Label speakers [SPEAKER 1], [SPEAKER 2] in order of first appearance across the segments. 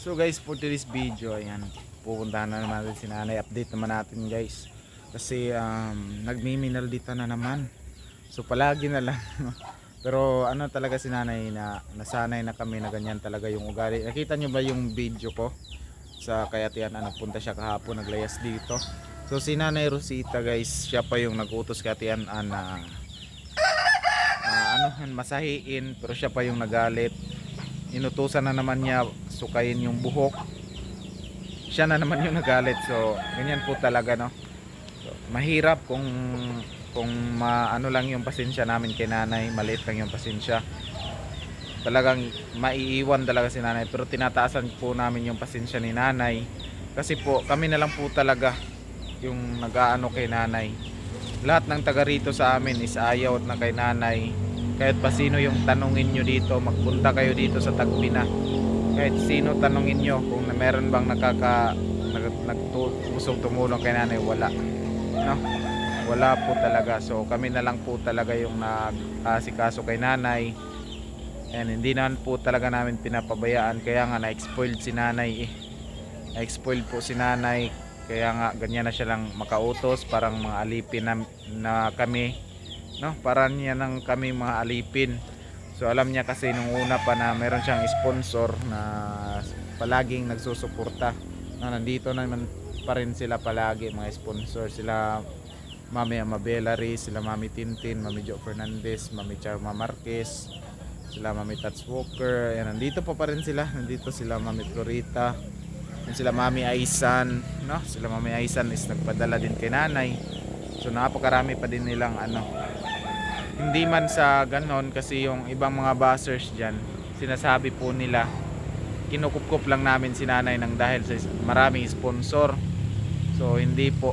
[SPEAKER 1] So guys, for today's video, ayan, pupuntahan na naman natin si nanay. Update naman natin guys. Kasi nagmiminal dito na naman. So palagi na lang. Pero ano talaga si nanay na nasanay na kami na ganyan talaga yung ugali. Nakita nyo ba yung video ko? Sa Kayatian na nagpunta siya kahapon, naglayas dito. So si nanay Rosita guys, siya pa yung nagutos Kayatian na masahiin, pero siya pa yung nagalit. Inutusan na naman niya sukayin yung buhok, siya na naman yung nagalit. So ganyan po talaga, no? So, mahirap kung maano lang yung pasensya namin kay nanay, maliit lang yung pasensya, talagang maiiwan talaga si nanay. Pero tinataasan po namin yung pasensya ni nanay kasi po kami na lang po talaga yung nag-aano kay nanay. Lahat ng taga rito sa amin is ayaw na kay nanay. Kahit pa sino yung tanungin nyo dito, magpunta kayo dito sa Tagbiina, kahit sino tanungin nyo kung meron bang nagtusong tumulong kay nanay, wala, no? Wala po talaga. So kami na lang po talaga yung nag-asikaso kay nanay, and hindi naman po talaga namin pinapabayaan. Kaya nga na-spoiled si nanay na-spoiled po si nanay. Kaya nga ganyan na siya lang makautos, parang mga alipin na kami, no? Para niya nang kami mga alipin. So alam niya kasi nung una pa na meron siyang sponsor na palaging nagsusuporta, na nandito naman pa rin sila palagi, mga sponsor sila, Mami Amabela Riz, sila Mami Tintin, Mami Jo Fernandez, Mami Charma Marquez, sila Mami Tats Walker. Ayan, nandito pa rin sila, nandito sila Mami Florita, and sila Mami Aisan, no? Sila Mami Aisan is nagpadala din kay nanay. So napakarami pa din nilang hindi man sa ganon, kasi yung ibang mga buzzers dyan, sinasabi po nila kinukup lang namin si nanay ng dahil sa maraming sponsor. So hindi po.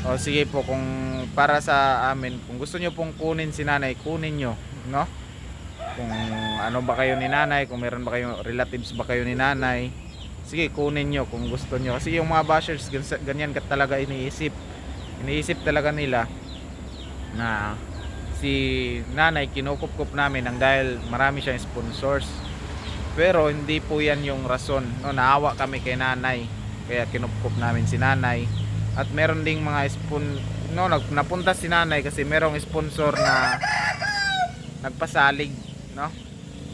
[SPEAKER 1] O sige po, kung para sa amin, kung gusto nyo pong kunin si nanay, kunin nyo, no? Kung ano ba kayo ni nanay, kung meron ba kayo relatives ba kayo ni nanay, sige kunin nyo kung gusto nyo. Kasi yung mga bashers ganyan talaga iniisip talaga nila na si nanay kinukup namin ng dahil marami siyang sponsors. Pero hindi po yan yung rason, no? Naawa kami kay nanay kaya kinukup namin si nanay. At meron ding mga napunta si nanay kasi merong sponsor na nagpasalig, no?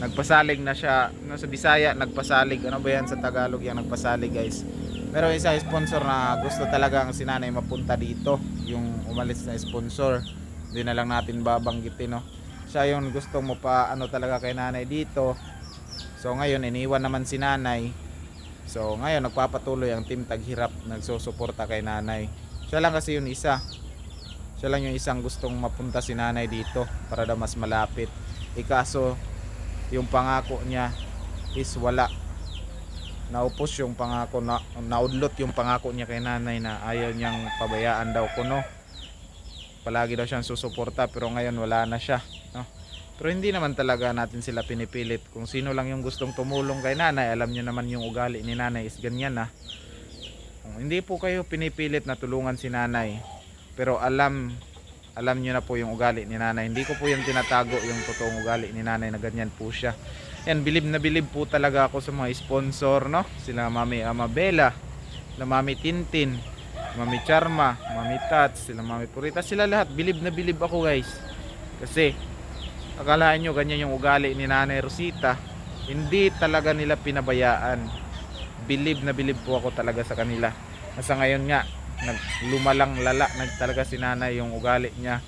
[SPEAKER 1] Nagpasalig na siya, no? Sa Bisaya nagpasalig, ano ba yan sa Tagalog yung nagpasalig guys? Pero isa sponsor na gusto talagang si nanay mapunta dito, yung umalis na sponsor, hindi na lang natin babanggitin, no? Siya yung gusto mo pa talaga kay nanay dito. So ngayon iniwan naman si nanay. So ngayon nagpapatuloy ang team Taghirap, nagsusuporta kay nanay. Siya lang kasi yung isa, siya lang yung isang gustong mapunta si nanay dito para daw mas malapit. Ikaso yung pangako niya is wala, naupos yung pangako, naudlot yung pangako niya kay nanay na ayaw niyang pabayaan daw kuno, palagi daw siyang susuporta. Pero ngayon wala na siya, no? Pero hindi naman talaga natin sila pinipilit. Kung sino lang yung gustong tumulong kay nanay, alam niyo naman yung ugali ni nanay is ganyan na. Hindi po kayo pinipilit na tulungan si nanay, pero alam niyo na po yung ugali ni nanay. Hindi ko po yung tinatago yung totoong ugali ni nanay na ganyan po siya. Yan, bilib na bilib po talaga ako sa mga sponsor, no? Sila Mami Amabela, sila Mami Tintin, Mami Charma, Mami Tats, sila Mami Purita, sila lahat bilib na bilib ako guys. Kasi akalain nyo ganyan yung ugali ni Nanay Rosita, hindi talaga nila pinabayaan. Bilib na bilib po ako talaga sa kanila. Nasa ngayon nga lumalang lala talaga si nanay yung ugali niya,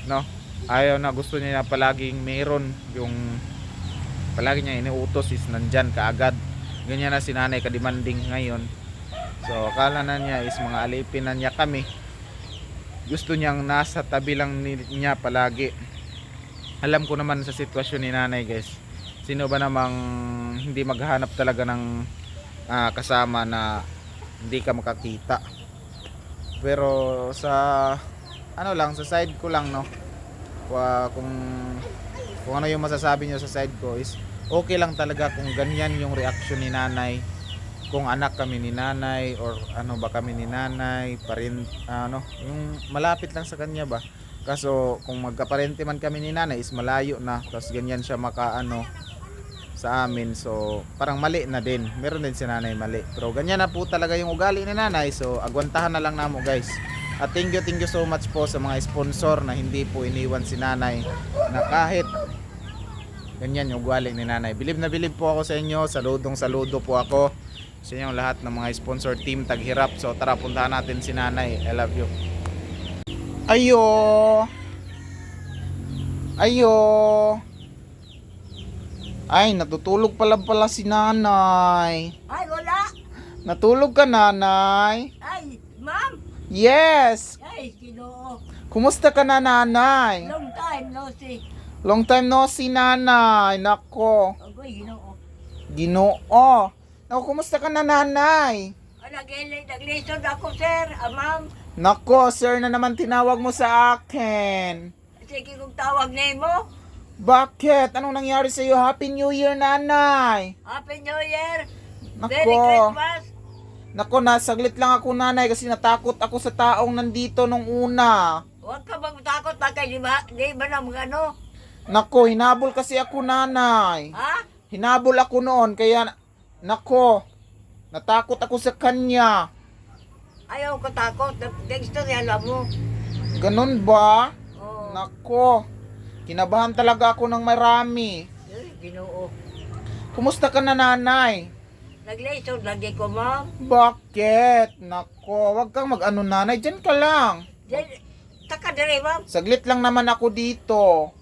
[SPEAKER 1] no? Ayaw na, gusto niya palaging meron, yung palagi niya iniutos is nandyan kaagad. Ganyan na si nanay kademanding ngayon. So akala na niya is mga alipin na niya kami, gusto niyang nasa tabi lang niya palagi. Alam ko naman sa sitwasyon ni nanay guys, sino ba namang hindi maghahanap talaga ng kasama na hindi ka makakita. Pero sa sa side ko lang, no? Kung ano yung masasabi nyo sa side ko is okay lang talaga kung ganyan yung reaction ni nanay. Kung anak kami ni nanay or ano ba kami ni nanay, parin yung malapit lang sa kanya ba. Kaso kung magkaparente man kami ni nanay is malayo na, tapos ganyan siya sa amin. So parang mali na din. Meron din si nanay mali. Pero ganyan na po talaga yung ugali ni nanay. So agwantahan na lang namo guys. At thank you so much po sa mga sponsor na hindi po iniwan si nanay, na kahit ganyan yung ugali ni nanay. Bilib na bilib po ako sa inyo. Saludo po ako sa inyong lahat ng mga sponsor team Taghirap. So tara, puntahan natin si nanay. I love you. Ayo. Ayo. Ay, natutulog pala si nanay.
[SPEAKER 2] Ay, wala.
[SPEAKER 1] Natulog ka, nanay?
[SPEAKER 2] Ay, ma'am.
[SPEAKER 1] Yes.
[SPEAKER 2] Ay, Ginoo.
[SPEAKER 1] Kumusta ka na, nanay?
[SPEAKER 2] Long time no see.
[SPEAKER 1] Long time no see, nanay. Nako.
[SPEAKER 2] Agoy, Ginoo.
[SPEAKER 1] Ginoo. Nako, kumusta ka na, nanay?
[SPEAKER 2] Naglisod ako, sir. Ma'am.
[SPEAKER 1] Nako, sir na naman tinawag mo sa akin.
[SPEAKER 2] Sige kong tawag nimo.
[SPEAKER 1] Bakit? Anong nangyari sa iyo? Happy New Year, nanay.
[SPEAKER 2] Happy New Year.
[SPEAKER 1] Nako.
[SPEAKER 2] Merry Christmas.
[SPEAKER 1] Nako, nasaglit lang ako, nanay, kasi natakot ako sa taong nandito nung una.
[SPEAKER 2] Huwag ka magtakot na kay di ba na mga ano?
[SPEAKER 1] Nako, hinabol kasi ako, nanay.
[SPEAKER 2] Ha?
[SPEAKER 1] Hinabol ako noon, kaya nako, natakot ako sa kanya.
[SPEAKER 2] Ayaw ko takot. Gusto niya alam mo.
[SPEAKER 1] Ganun ba?
[SPEAKER 2] Oh.
[SPEAKER 1] Nako, kinabahan talaga ako ng marami.
[SPEAKER 2] Ay, Ginoo.
[SPEAKER 1] Kumusta ka na, nanay?
[SPEAKER 2] Naglisod lagi ko, ma'am.
[SPEAKER 1] Bakit? Nako, wag kang mag-ano, nanay. Diyan ka lang.
[SPEAKER 2] Taka dire, ma'am.
[SPEAKER 1] Saglit lang naman ako dito.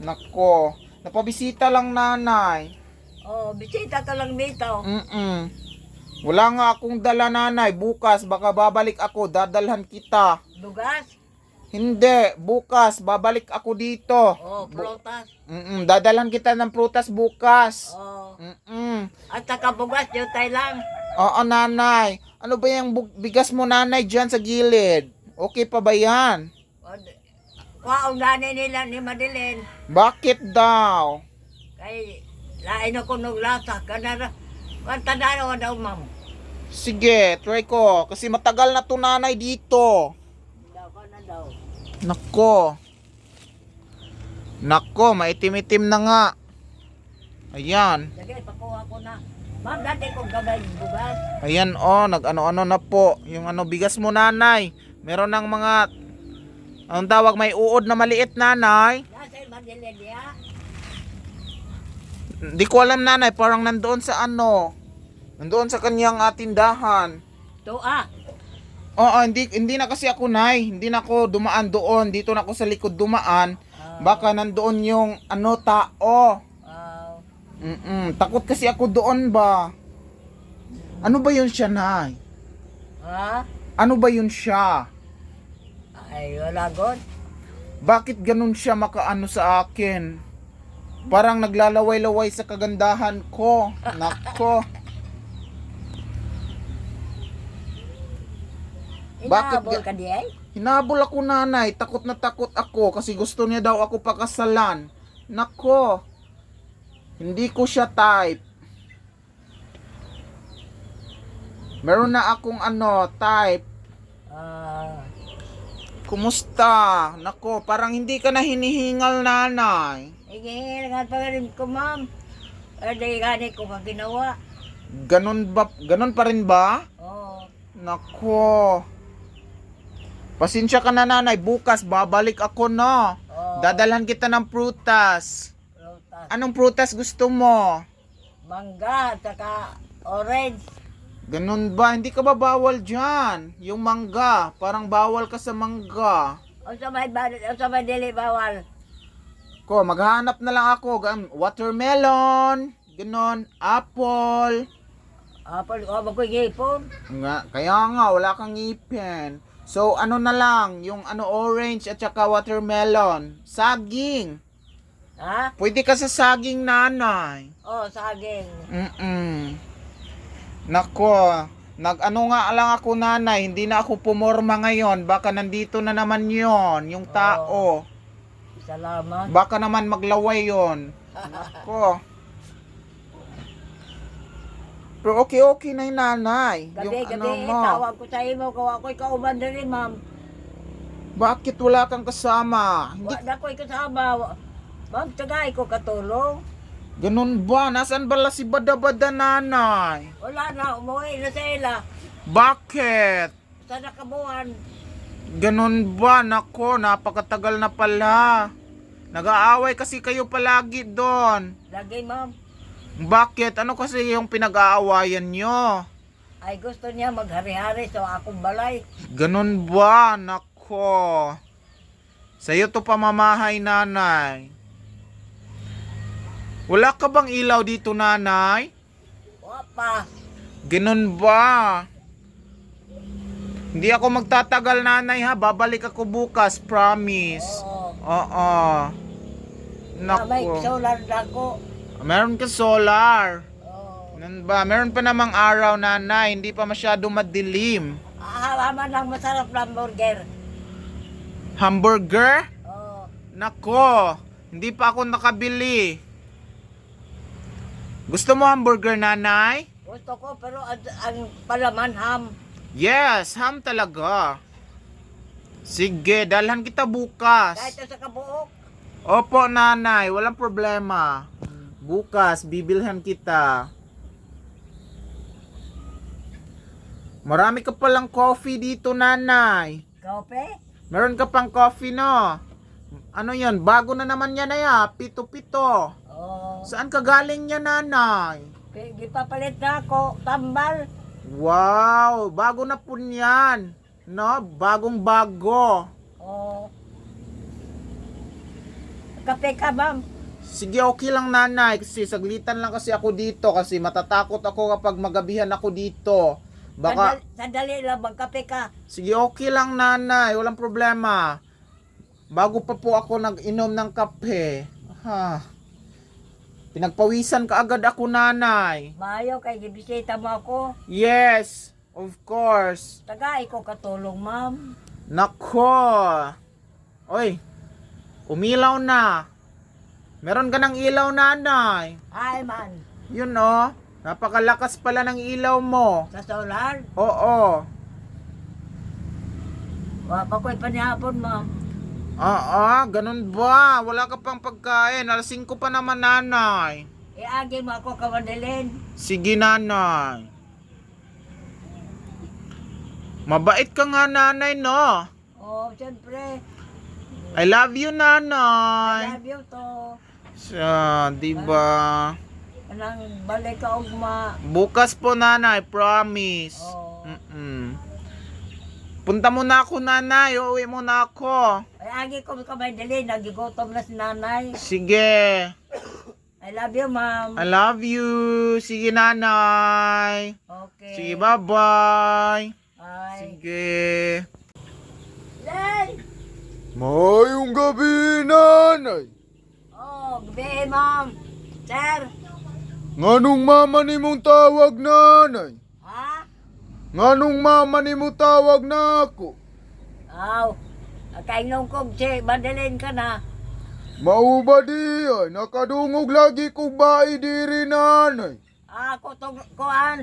[SPEAKER 1] Nako, napabisita lang, nanay.
[SPEAKER 2] Oh, bisita ka lang dito.
[SPEAKER 1] Wala nga akong dala, nanay. Bukas, baka babalik ako. Dadalhan kita.
[SPEAKER 2] Dugas.
[SPEAKER 1] Hindi, bukas babalik ako dito.
[SPEAKER 2] Oh, prutas.
[SPEAKER 1] Dadalhan kita ng prutas bukas.
[SPEAKER 2] Oh.
[SPEAKER 1] Mm-mm.
[SPEAKER 2] At saka bugas, jutay lang.
[SPEAKER 1] Oo, nanay. Ano ba yung bigas mo, nanay, dyan sa gilid? Okay pa ba yan?
[SPEAKER 2] Kwaong gani nila ni Madeline.
[SPEAKER 1] Bakit daw?
[SPEAKER 2] Kay lain ako nung lasa. Kanara. Kantadano daw, ma'am.
[SPEAKER 1] Sige, try ko. Kasi matagal na to, nanay, dito.
[SPEAKER 2] Daw ka na daw.
[SPEAKER 1] Nako. Nako, maitim-itim na nga. Ayan.
[SPEAKER 2] Sige, pakuha ko na. Ma'am, dati ko gabay bugas.
[SPEAKER 1] Ayan, oh, nag-ano-ano na po. Yung ano, bigas mo, nanay. Meron ng mga, anong tawag, may uod na maliit, nanay.
[SPEAKER 2] Nasa Madeline niya.
[SPEAKER 1] Hindi ko alam, nanay. Parang nandoon sa ano. Nandoon sa kanyang tindahan.
[SPEAKER 2] Tua.
[SPEAKER 1] Oo, hindi na kasi ako, nay. Hindi na ako dumaan doon. Dito na ako sa likod dumaan. Baka nandoon yung ano, tao. Takot kasi ako doon ba. Ano ba yun siya, nay?
[SPEAKER 2] Ha?
[SPEAKER 1] Ano ba yun siya?
[SPEAKER 2] Ay, wala god.
[SPEAKER 1] Bakit ganun siya makaano sa akin? Parang naglalaway-laway sa kagandahan ko. Nako.
[SPEAKER 2] Inahabol ka di ay?
[SPEAKER 1] Hinabol ako, nanay. Takot na takot ako kasi gusto niya daw ako pakasalan. Nako. Hindi ko siya type. Meron na akong ano, type. Kumusta? Nako, parang hindi ka na hinihingal, nanay.
[SPEAKER 2] Igihingan pa rin ko, ma'am. Di gani ko ka ginawa.
[SPEAKER 1] Ganun ba? Ganun pa rin ba?
[SPEAKER 2] Oo.
[SPEAKER 1] Nako. Pasensya ka na, nanay. Bukas babalik ako, no.
[SPEAKER 2] Oh.
[SPEAKER 1] Dadalhan kita ng prutas.
[SPEAKER 2] Prutas.
[SPEAKER 1] Anong prutas gusto mo?
[SPEAKER 2] Mangga, saka orange.
[SPEAKER 1] Ganun ba? Hindi ka ba bawal dyan? Yung mangga. Parang bawal ka sa mangga.
[SPEAKER 2] O sa may dili bawal.
[SPEAKER 1] Ko, maghanap na lang ako. Watermelon. Ganon. Apple.
[SPEAKER 2] Apple, o ba ko gipon?
[SPEAKER 1] Nga, kaya nga, wala kang ngipin. So, ano na lang, yung ano, orange at saka watermelon. Saging.
[SPEAKER 2] Ha?
[SPEAKER 1] Pwede ka sa saging, nanay.
[SPEAKER 2] Oh, saging.
[SPEAKER 1] Nako, nag-ano nga lang ako, nanay. Hindi na ako pumorma ngayon. Baka nandito na naman yon yung tao.
[SPEAKER 2] Salamat.
[SPEAKER 1] Baka naman maglaway yon. Nako. Pero okay na yung nanay.
[SPEAKER 2] Gabi,
[SPEAKER 1] Yung ano mo.
[SPEAKER 2] tawag ko sa imo, ako'y kauban na rin, ma'am.
[SPEAKER 1] Bakit wala kang kasama? Hindi,
[SPEAKER 2] Wala ko'y kasama. Ma'am, tagay ko katulong.
[SPEAKER 1] Ganun ba? Nasaan bala si Bada-Bada nanay?
[SPEAKER 2] Wala na, umuwi na sila.
[SPEAKER 1] Bakit?
[SPEAKER 2] Sa nakabuhan.
[SPEAKER 1] Ganun ba? Nako, napakatagal na pala. Nag-aaway kasi kayo palagi doon.
[SPEAKER 2] Lagi, ma'am.
[SPEAKER 1] Bakit? Ano kasi yung pinag-aawayan nyo?
[SPEAKER 2] Ay gusto niya maghari-hari sa akong balay.
[SPEAKER 1] Ganun ba? Nako. Sa'yo to pamamahay, nanay. Wala ka bang ilaw dito, nanay?
[SPEAKER 2] Wapa.
[SPEAKER 1] Ganun ba? Hindi ako magtatagal, nanay, ha? Babalik ako bukas, promise.
[SPEAKER 2] Oo.
[SPEAKER 1] Oo.
[SPEAKER 2] May
[SPEAKER 1] Nako.
[SPEAKER 2] solar na ako.
[SPEAKER 1] Meron ka solar.
[SPEAKER 2] Oo.
[SPEAKER 1] Ganun ba? Meron pa namang araw, nanay. Hindi pa masyado madilim.
[SPEAKER 2] Halaman ng masarap na burger.
[SPEAKER 1] Hamburger?
[SPEAKER 2] Oo.
[SPEAKER 1] Nako. Hindi pa ako nakabili. Gusto mo hamburger, nanay?
[SPEAKER 2] Gusto ko pero ang palaman ham.
[SPEAKER 1] Yes, ham talaga. Sige, dalhan kita bukas.
[SPEAKER 2] Kahit sa kabuok.
[SPEAKER 1] Opo, nanay, walang problema. Bukas, bibilhan kita. Marami ka palang coffee dito, nanay.
[SPEAKER 2] Kape?
[SPEAKER 1] Meron ka pang coffee, no? Ano yan? Bago na naman yan, ay pito-pito.
[SPEAKER 2] Oo.
[SPEAKER 1] Saan ka galing yan, nanay?
[SPEAKER 2] Gipapalit na ako. Tambal.
[SPEAKER 1] Wow, bago na po yan. No? Bagong bago.
[SPEAKER 2] Oo. Kape ka, ma'am.
[SPEAKER 1] Sige, okay lang, nanay. Kasi saglitan lang kasi ako dito. Kasi matatakot ako kapag magabihan ako dito. Baka...
[SPEAKER 2] Sandali lang, magkape ka.
[SPEAKER 1] Sige, okay lang, nanay. Walang problema. Bago pa po ako nag-inom ng kape. Ha. Pinagpawisan ka agad ako, nanay.
[SPEAKER 2] Maayo kay gibisita mo ako.
[SPEAKER 1] Yes, of course.
[SPEAKER 2] Tagay ko katulong, ma'am.
[SPEAKER 1] Nako. Oy, umilaw na. Meron ka ng ilaw, nanay.
[SPEAKER 2] Ay, man.
[SPEAKER 1] Yun, oh. Napakalakas pala ng ilaw mo.
[SPEAKER 2] Sa solar.
[SPEAKER 1] Oo.
[SPEAKER 2] Wapa ko'y panihapon, ma'am.
[SPEAKER 1] Ganun ba? Wala ka pang pagkain. Alas 5 pa naman, nanay.
[SPEAKER 2] Iagi mo ako kawadilin.
[SPEAKER 1] Sige, nanay. Mabait ka nga, nanay, no?
[SPEAKER 2] Oh, siyempre.
[SPEAKER 1] I love you,
[SPEAKER 2] I
[SPEAKER 1] nanay.
[SPEAKER 2] love you to.
[SPEAKER 1] Di ba?
[SPEAKER 2] Anang balik ka ugma.
[SPEAKER 1] Bukas po, nanay, promise.
[SPEAKER 2] Oo.
[SPEAKER 1] Punta mo na ako, nanay. Uuwi mo na ako.
[SPEAKER 2] Ay, agi ko kamay dili. Nagigutom na si nanay.
[SPEAKER 1] Sige.
[SPEAKER 2] I love you, ma'am.
[SPEAKER 1] I love you. Sige, nanay.
[SPEAKER 2] Okay.
[SPEAKER 1] Sige, bye-bye.
[SPEAKER 2] Bye.
[SPEAKER 1] Sige.
[SPEAKER 2] Len!
[SPEAKER 1] Mayong gabi, nanay.
[SPEAKER 2] Oh, gabi, ma'am. Sir.
[SPEAKER 1] Nganong mama ni mong tawag, nanay?
[SPEAKER 2] Ha?
[SPEAKER 1] Nganong mama ni mo tawag na ako?
[SPEAKER 2] Aw. Kainong kong si Madalene ka na.
[SPEAKER 1] Mauba di ay, nakadungog lagi kong bae diri, nanay.
[SPEAKER 2] Ako to kuan.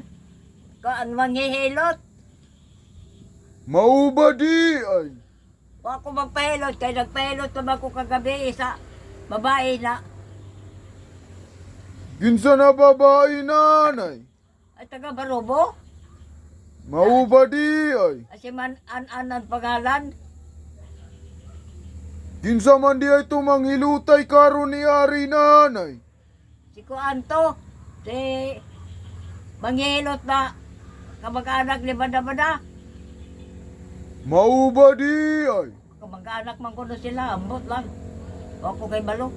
[SPEAKER 2] Kuan manghihilot.
[SPEAKER 1] Mauba di ay.
[SPEAKER 2] O ako magpahilot. Kaya nagpahilot naman ko kagabi sa babae na.
[SPEAKER 1] Ginsa na babae, nanay.
[SPEAKER 2] Ay taga Barubo.
[SPEAKER 1] Mauba di ay.
[SPEAKER 2] Asi man an pangalan.
[SPEAKER 1] Ginsa man di ay tumanghilutay karon ni Ari, nanay.
[SPEAKER 2] Si kuan to. Si manghihilot na kamag-anak ni Bada-Bada.
[SPEAKER 1] Mauba di ay.
[SPEAKER 2] Kamag-anak man ko na sila. Ambot lang. O ako kay Balo.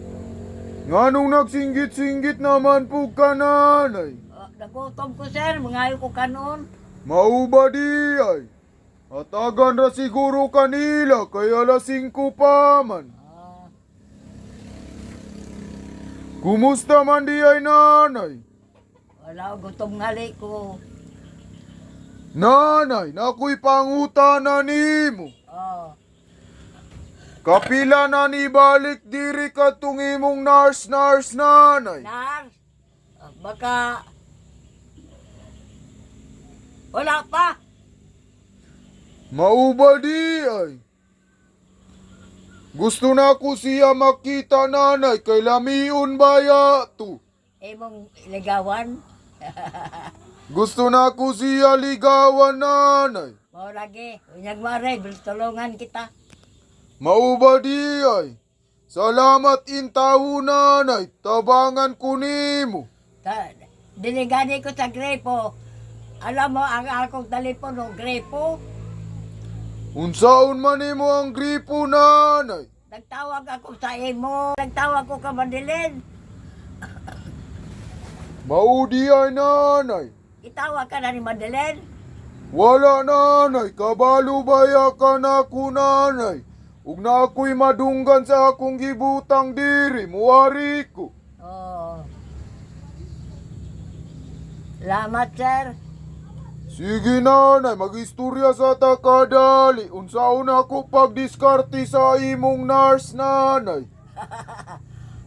[SPEAKER 1] Nganong nagsinggit-singgit naman po ka, nanay.
[SPEAKER 2] Nagutom ko sir. Mangayo ko kanon.
[SPEAKER 1] Mauba di ay. Atagan ra siguro kanila kaya alas 5 pa man. Kumusta man di ay, nanay?
[SPEAKER 2] Wala gutom ngali ko.
[SPEAKER 1] Nanay, nako'y pangutana nimo.
[SPEAKER 2] Oh.
[SPEAKER 1] Kapila na ni balik diri ka imong nurse, nanay.
[SPEAKER 2] Nars. Baka wala pa.
[SPEAKER 1] Mauba di ay. Gusto na ko siya makita, nanay, kay lamiun baya to.
[SPEAKER 2] imong ligawan.
[SPEAKER 3] Gusto na ko siya ligawan, nanay.
[SPEAKER 2] Mao lagi, unyag mare, tulungan kita.
[SPEAKER 3] Mauba di ay. Salamat intaw, nanay. Tabangan ko nimo.
[SPEAKER 2] Dinigani ko sa grepo. Alam mo, ang akong telepono, grepo.
[SPEAKER 3] Unsaon man nimo ang gripo, nanay?
[SPEAKER 2] Nagtawag ako sa imo. Nagtawag ko ka Madilin.
[SPEAKER 3] Maudi ay, nanay.
[SPEAKER 2] Itawag ka na ni Madilin.
[SPEAKER 3] Wala, nanay. Kabalo baya ka na ko, nanay. Ug na ako'y madunggan sa akong gibutang diri, muwari ko.
[SPEAKER 2] Oh. Salamat, sir.
[SPEAKER 3] Sige, nanay, magistorya sa takadali. Unsaon ako pagdiskarte sa imong nurse, nanay.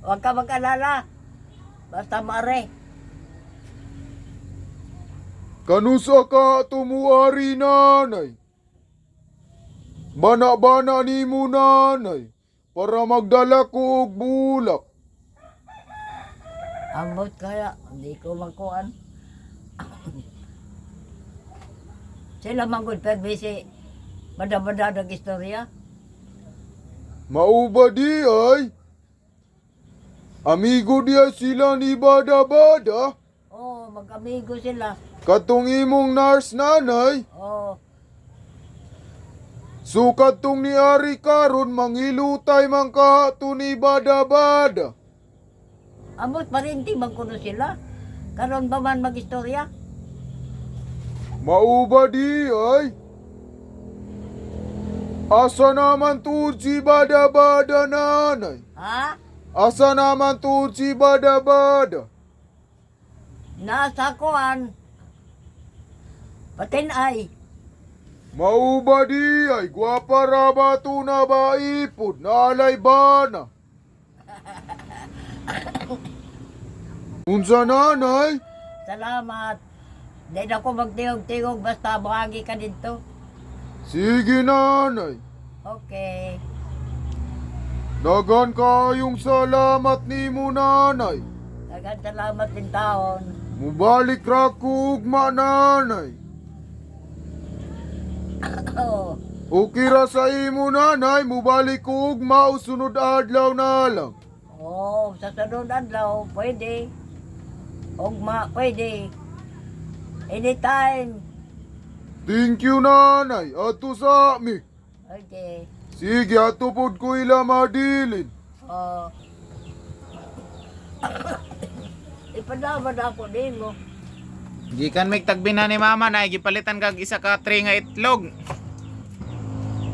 [SPEAKER 2] Huwag ka mag-alala. Basta mare.
[SPEAKER 3] Kanusa ka tumuari, nanay? Bana-bana ni mo, nanay, para magdala ko og bulak.
[SPEAKER 2] Ambot kaya, hindi ko magkuhan. Sila manggod perbisi. Bada-bada ng istorya.
[SPEAKER 3] Mauba di ay? Amigo di ay sila ni Bada-Bada?
[SPEAKER 2] Oo, mag-amigo sila.
[SPEAKER 3] Katong imong nurse, nanay?
[SPEAKER 2] Oo.
[SPEAKER 3] Sukat tong ni Ari karon mangilutay man kahato ni Bada-Bada.
[SPEAKER 2] Ambot pa rin, di magkuno sila. Karon ba man mag-istorya?
[SPEAKER 3] Mauba di ay? Asa naman tuod si Bada-Bada, nanay?
[SPEAKER 2] Ha?
[SPEAKER 3] Asa naman tuod si Bada-Bada?
[SPEAKER 2] Nasa kuhan. Patinay.
[SPEAKER 3] Mauba di ay? Gwapa rabato na ba ipod? Naalay ba na? Unsa, nanay?
[SPEAKER 2] Salamat. Di na ako magtingog-tingog basta bahagi ka dito.
[SPEAKER 3] Sige, nanay.
[SPEAKER 2] Okay.
[SPEAKER 3] Dagan kayong salamat nimo, nanay.
[SPEAKER 2] Dagan salamat din taon.
[SPEAKER 3] Mubalik ra ko ugma, nanay.
[SPEAKER 2] Oo.
[SPEAKER 3] Okay ra sa imo, nanay. Mubalik ko ugma o sunod adlaw na lang.
[SPEAKER 2] Oo, sa sunod adlaw, pwede. Ugma, pwede. Anytime.
[SPEAKER 3] Thank you, nanay. Ato sa mi.
[SPEAKER 2] Okay.
[SPEAKER 3] Sige, ato pod ko ila madilin.
[SPEAKER 2] Oo. Ipadamad ako din mo.
[SPEAKER 1] Gikan may tagbina ni mama na gipalitan kag isa ka tray nga itlog.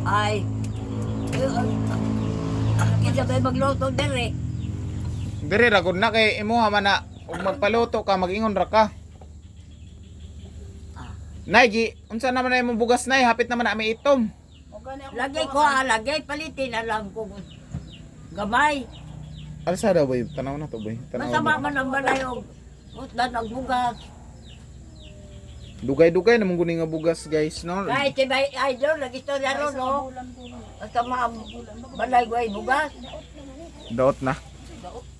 [SPEAKER 2] Ay. Kita ba magluto dire?
[SPEAKER 1] Diri ra gud na kay imuha man na ug magpaluto ka magingon ra ka. Nay, unsa naman na imong bugas nay? Hapit naman na may itom.
[SPEAKER 2] Lagay ko lagay palitin alam ko. Gamay.
[SPEAKER 1] Alsa daw boy, tanaw na to boy.
[SPEAKER 2] Masama man ang balayog. Utdan ang bugas.
[SPEAKER 1] Dugay-dugay namang guni nga bugas guys, no?
[SPEAKER 2] Kahit si Bay Idol, nag-istorya ron, no? Basta balay ko ay bugas.
[SPEAKER 1] Daot na.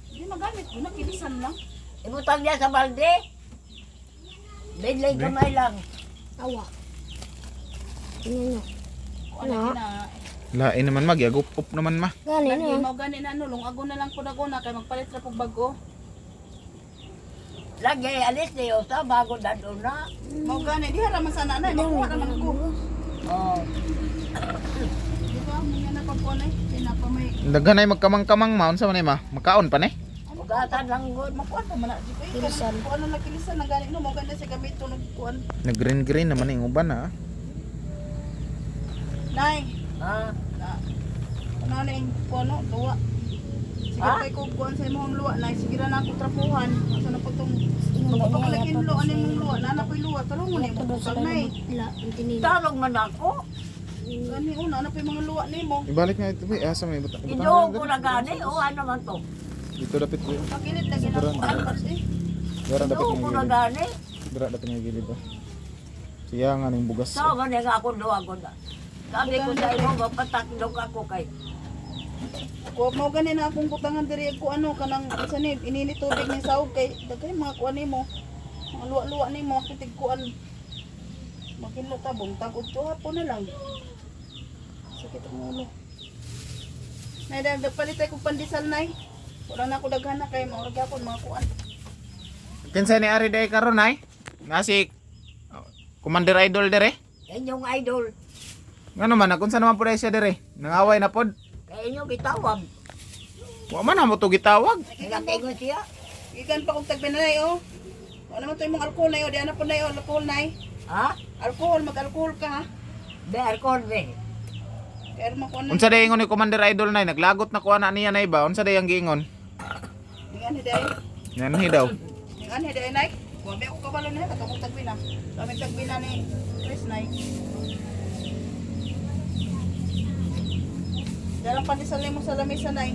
[SPEAKER 4] Hindi magamit ko, nakilisan lang.
[SPEAKER 2] Ibutang niya sa balde. Bidlay gamay lang.
[SPEAKER 4] Awa. Ano na?
[SPEAKER 1] Lain naman magyagop-up naman ma.
[SPEAKER 4] Lagi mo gani na nulong ago na lang kuna kay magpalit ra pug bago.
[SPEAKER 2] Lagi, alis niyo sa bago na doon na.
[SPEAKER 4] Mo gani di hara man sana na makuha ra man ko.
[SPEAKER 2] Oh.
[SPEAKER 4] Di ba mo nga na pagkunay, pinapamay.
[SPEAKER 1] Daghan ay magkamang-kamang ma unsa man ay ma? Makaon pa ni?
[SPEAKER 2] Bugatan lang good.
[SPEAKER 4] Makuha pa man di ko kilisan. Ko ano na kilisan na gani no mo gani sa gamit to nagkuan.
[SPEAKER 1] Nag-green naman yung uban ha.
[SPEAKER 4] Nay,
[SPEAKER 2] Ha?
[SPEAKER 4] ano na yung kuano, luwa. Sige
[SPEAKER 2] Ha?
[SPEAKER 4] kay ko kuan sa imong luwa, nay sige ra na ako trapuhan. Asa na po tong pagpapalakin luwa ani mong luwa, na poy luwa, talungon ni mo busag nay.
[SPEAKER 2] Tarong man ako.
[SPEAKER 4] Gani una na poy mga luwa nimo.
[SPEAKER 1] Ibalik nga ito boy. Asa may buta.
[SPEAKER 2] Inuog ko na gani. O ano man to?
[SPEAKER 1] Dito dapit boy.
[SPEAKER 4] Pakilit lagi na ko alpas eh.
[SPEAKER 1] Dara dapit
[SPEAKER 2] Inuog ko
[SPEAKER 1] ng
[SPEAKER 2] na
[SPEAKER 1] gilid.
[SPEAKER 2] gani.
[SPEAKER 1] Dara dapit ng gilid ba. Siya nga ning bugas.
[SPEAKER 2] Sa man nga ako duwa ko na. Sabi ko sa imo, mapatakdog ako kay.
[SPEAKER 4] Kuha mo ganin na akong butangan diri ko ano kanang isa ni inini tubig ni saog kay dagay mga kuan nimo. Mga luwa-luwa nimo kitig kuan. Makinlo ta buntag og tuhapon na lang. Sakit ang ulo. Nay dagpalitay ko pandesal nay. Wala na ako daghan na kay maurag gyapon mga kuan.
[SPEAKER 1] Kinsa ni ari day karon ay? Nasi Commander Idol dire.
[SPEAKER 2] Yan yung idol.
[SPEAKER 1] Ngano man kunsa naman pud siya dire? Nangaway na pod.
[SPEAKER 2] Kaya inyo gitawag.
[SPEAKER 1] Wa man mo to gitawag.
[SPEAKER 2] Nagakingon siya.
[SPEAKER 4] Ikan pa kog tagbinanay oh. Wala naman to imong alcohol nay oh, di ana po nay oh, alcohol nay.
[SPEAKER 2] Ha?
[SPEAKER 4] Alcohol, mag-alcohol ka ha.
[SPEAKER 2] Be, alcohol be.
[SPEAKER 4] Kaya mo kuan.
[SPEAKER 1] Unsa day ingon ni Commander Idol nay? Naglagot na kuha na niya nay ba? Unsa day ang giingon?
[SPEAKER 4] Dingan ni day.
[SPEAKER 1] Nanhi daw.
[SPEAKER 4] Dingan ni day nay. Wabi ako kabalo na katong tagbina. Kami tagbina ni Chris nay. Dalang pandesal mo sa lamesa nay.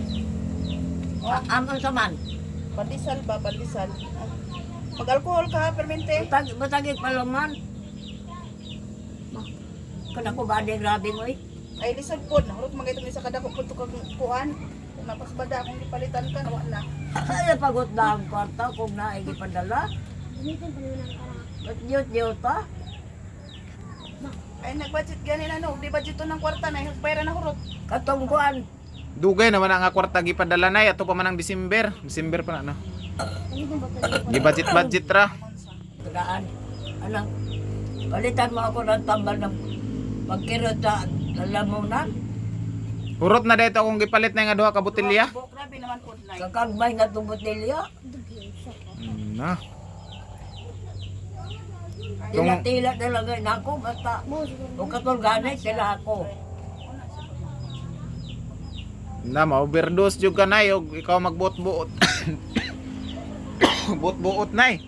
[SPEAKER 2] Amon sa man.
[SPEAKER 4] Pandesal ba, pandesal. Mag-alcohol ka ha, permente.
[SPEAKER 2] Batagig palaman. Kana ko ba din grabe mo eh.
[SPEAKER 4] Ay lisag pod, nahurot magaytong isa kada ko pud to kag kuan. Kung napasbada akong gipalitan ka, nawa na.
[SPEAKER 2] Ay, pagod na ang kwarta kung naigipadala. Ba't yut pa?
[SPEAKER 4] Ay nag-budget ganin ano, di budget to ng kwarta na, pera na hurot.
[SPEAKER 2] Katungkuan.
[SPEAKER 1] Dugay naman ang kwarta gipadala nay ato pa man ang December. December pa na no. Gi-budget ra.
[SPEAKER 2] Tagaan. Anong, palitan mo ako ng tambal ng pagkirot sa lalamunan.
[SPEAKER 1] Hurot na dito akong gipalit na nga duha ka botelya.
[SPEAKER 4] Bok grabe naman pod nay.
[SPEAKER 2] Kakagmay na itong botelya.
[SPEAKER 1] Na.
[SPEAKER 2] Tila-tila talaga na ako. Basta, kung katulganay, sila ako.
[SPEAKER 1] Na ma-overdose jud ka nay og ikaw magbuot-buot. Buot-buot nay.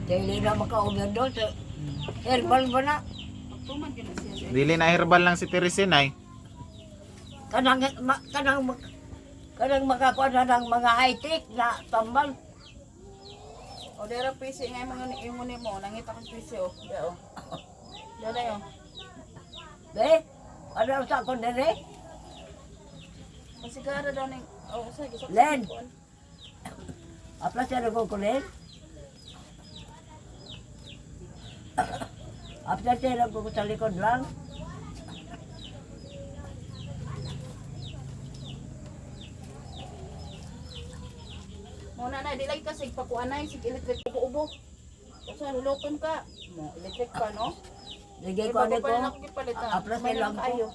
[SPEAKER 2] Dili na maka-overdose. Herbal ba na?
[SPEAKER 4] Tuman gyud na siya.
[SPEAKER 1] Dili na herbal lang si Teresin ay.
[SPEAKER 2] Kanang makakuha na ng mga high-tech na tambal.
[SPEAKER 4] O dera PC nga mga ingon mo, nangita kong PC oh. Ya oh. Dala yo.
[SPEAKER 2] Be, ano sa ako nere?
[SPEAKER 4] Pasigara daw ning oh sa gusto.
[SPEAKER 2] Len. Apla siya ko kunin. Apla siya ko sa likod lang.
[SPEAKER 4] Muna na dilay ka sig pakuanay sig electric ubo-ubo. Sa luluton ka. Mo electric pa no?
[SPEAKER 2] Ligay ko ano ko.
[SPEAKER 4] Aplas
[SPEAKER 2] Apla siya lang ko.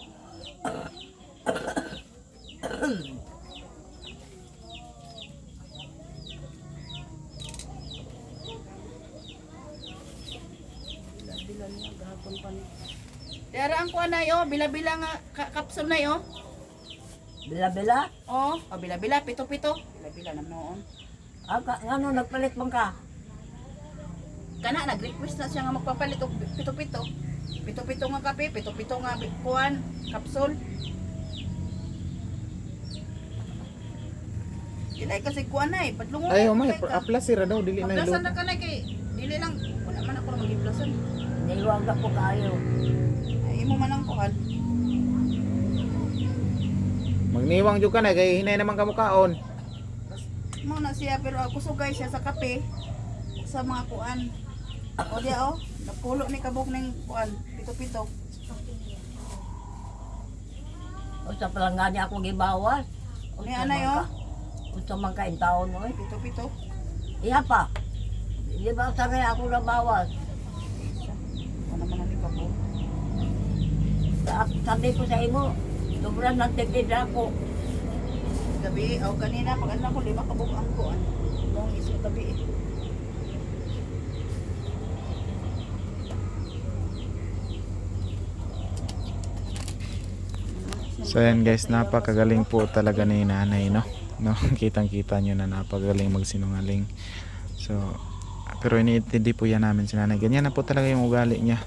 [SPEAKER 4] Dara ang kuan na yo, bila-bila nga kapsol na yo.
[SPEAKER 2] Bila-bila?
[SPEAKER 4] Oh, bila-bila pito-pito. Bila-bila na noon.
[SPEAKER 2] Ano, nagpalit bang ka?
[SPEAKER 4] Kana nag-request na siya nga magpapalit og pito-pito. Pito-pito nga kape, pito-pito nga kuan, kapsol. Dilay kasi kuan na padlungon.
[SPEAKER 1] Ay, may apla sira daw dili na
[SPEAKER 4] Plasan
[SPEAKER 1] ilo.
[SPEAKER 4] na ka na kay dili lang wala man ako magiplasan.
[SPEAKER 2] Niwag ako kayo.
[SPEAKER 4] Ay imo man ang kuan.
[SPEAKER 1] Magniwang jud ka na kay hinay naman kamukaon.
[SPEAKER 4] Mo na siya pero ako sugay siya sa kape sa mga kuan. O dia oh, napulo ni kabog ning kuan, pito-pito.
[SPEAKER 2] O sa palanggan niya ako gibawas.
[SPEAKER 4] Ni anay oh,
[SPEAKER 2] Gusto man kain taon mo eh.
[SPEAKER 4] pito-pito.
[SPEAKER 2] Iya pa. Di ba sanay ako nabawas?
[SPEAKER 4] Ano man ni kabog.
[SPEAKER 2] Sabi ko sa imo, sobrang nagtitid ako.
[SPEAKER 4] Gabi o kanina pag ano ko lima kabog ang kuan. Long isip gabi.
[SPEAKER 1] So yan guys, napakagaling po talaga ni nanay no. No, kitang-kita nyo na napakagaling magsinungaling. So, pero iniintindi po yan namin si nanay. Ganyan na po talaga yung ugali niya.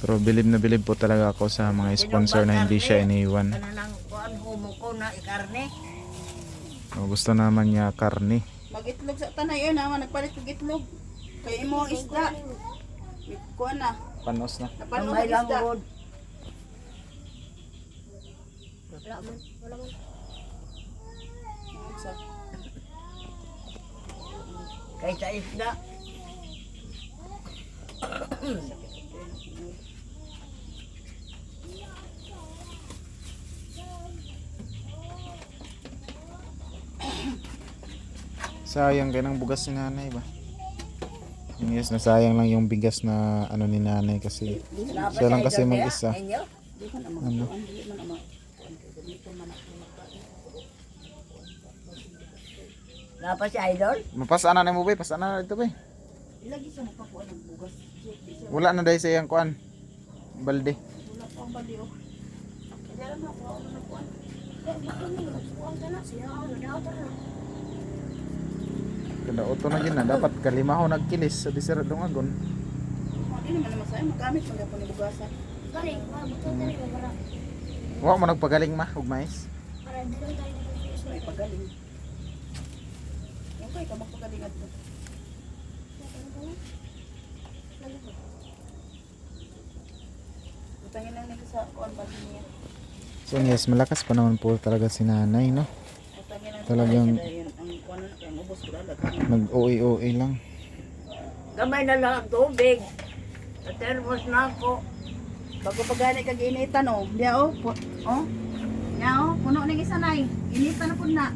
[SPEAKER 1] Pero bilib na bilib po talaga ako sa mga sponsor na hindi siya iniwan.
[SPEAKER 2] Ano nang kuan humo ko na ikarne?
[SPEAKER 1] O, gusto naman niya karne.
[SPEAKER 4] Magitlog sa tanay yun naman nagpalit og itlog. Kay imo ang isda. Kuan na.
[SPEAKER 1] Panos na.
[SPEAKER 4] Napano
[SPEAKER 2] Kamay
[SPEAKER 4] ang
[SPEAKER 2] lang
[SPEAKER 4] isda.
[SPEAKER 2] rod.
[SPEAKER 5] Wala man. Wala man.
[SPEAKER 4] Sa
[SPEAKER 2] Kaysa isda.
[SPEAKER 1] Sayang kaya ng bugas ni nanay ba? Yes, nasayang lang yung bigas na ano ni nanay kasi siya lang kasi mag-isa.
[SPEAKER 2] Inyo?
[SPEAKER 4] di man ang
[SPEAKER 1] Ano?
[SPEAKER 4] magkuan, dili man ang magkuan kay gamiton man ako magkain.
[SPEAKER 2] Napa si Idol?
[SPEAKER 1] Mapasana na mo ba? Pasana na dito ba?
[SPEAKER 4] Ilagi sa magpakuan ng bugas. Di siya
[SPEAKER 1] Wala na dahil sa iyang kuan. Balde.
[SPEAKER 4] wala pa ang baliw. Kaya lang ako ano na kuan.
[SPEAKER 5] Kuwan ka na. Sila ako. Nadaotor na.
[SPEAKER 1] Kada auto na gina dapat kalimaho nagkilis sa disira dungagon.
[SPEAKER 4] Dili man naman sa magamit man gyapon ni bugasan.
[SPEAKER 5] Galing. Buto tayo. Para.
[SPEAKER 1] Wa mo nagpagaling ma og mais.
[SPEAKER 5] Para dalawang tayo dito.
[SPEAKER 4] So ay pagaling. Okay, ka magpagaling adto. Utangin lang nila sa kuan ba niya.
[SPEAKER 1] So yes, malakas pa naman po talaga si nanay, no?
[SPEAKER 4] Utangin lang
[SPEAKER 1] Talagang-
[SPEAKER 4] ang kuan na kay ang ubos ko dalag.
[SPEAKER 1] Nag-OA lang.
[SPEAKER 2] Gamay na lang ang tubig. Sa termos na ako.
[SPEAKER 4] Bago pagani kag initan oh. Diya oh. Oh. Ya oh, puno ning isa nay. Initan na pud na.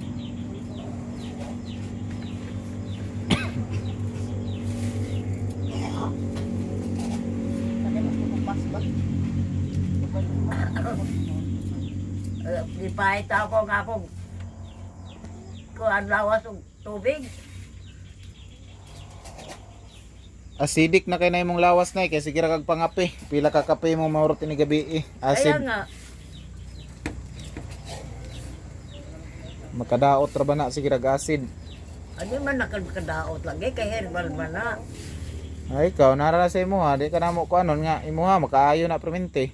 [SPEAKER 4] Kani mas kumas ba?
[SPEAKER 2] Ipahit ako nga akong kuhan lawas og tubig.
[SPEAKER 1] Acidic na kay na imong lawas nay kay sige ra kag pangape. Pila ka kape mo maurot ni gabi eh.
[SPEAKER 2] Kaya
[SPEAKER 1] Acid.
[SPEAKER 2] nga,
[SPEAKER 1] Makadaot ra ba na sige rag acid.
[SPEAKER 2] ano man nakadaot lagi kay herbal man na.
[SPEAKER 1] Ay ikaw nara sa imo ha, di ka na mo kuanon nga imo ha makaayo na permente.